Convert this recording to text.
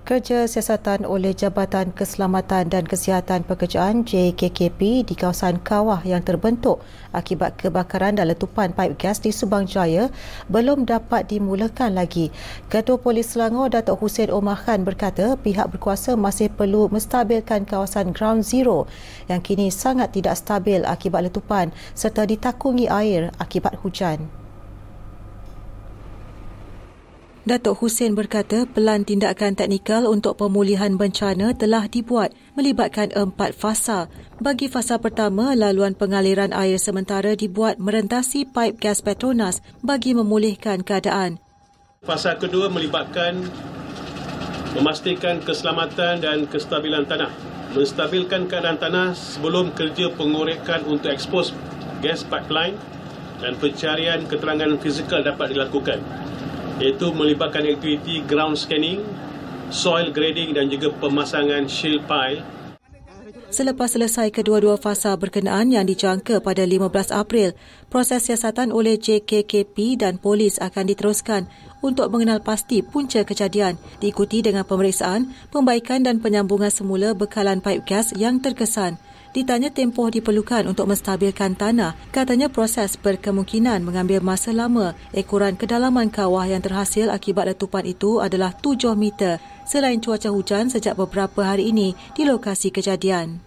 Kerja siasatan oleh Jabatan Keselamatan dan Kesihatan Pekerjaan JKKP di kawasan kawah yang terbentuk akibat kebakaran dan letupan paip gas di Subang Jaya belum dapat dimulakan lagi. Ketua Polis Selangor Datuk Hussein Omar Khan berkata pihak berkuasa masih perlu menstabilkan kawasan Ground Zero yang kini sangat tidak stabil akibat letupan serta ditakungi air akibat hujan. Datuk Hussein berkata pelan tindakan teknikal untuk pemulihan bencana telah dibuat melibatkan 4 fasa. Bagi fasa pertama, laluan pengaliran air sementara dibuat merentasi paip gas Petronas bagi memulihkan keadaan. Fasa kedua melibatkan memastikan keselamatan dan kestabilan tanah. Menstabilkan keadaan tanah sebelum kerja pengorekan untuk ekspos gas pipeline dan pencarian keterangan fizikal dapat dilakukan, iaitu melibatkan aktiviti ground scanning, soil grading dan juga pemasangan shield pile. Selepas selesai kedua-dua fasa berkenaan yang dijangka pada 15 April, proses siasatan oleh JKKP dan polis akan diteruskan untuk mengenal pasti punca kejadian, diikuti dengan pemeriksaan, pembaikan dan penyambungan semula bekalan paip gas yang terkesan. Ditanya tempoh diperlukan untuk menstabilkan tanah, katanya proses berkemungkinan mengambil masa lama. Ekoran kedalaman kawah yang terhasil akibat letupan itu adalah 7 meter. Selain cuaca hujan sejak beberapa hari ini di lokasi kejadian.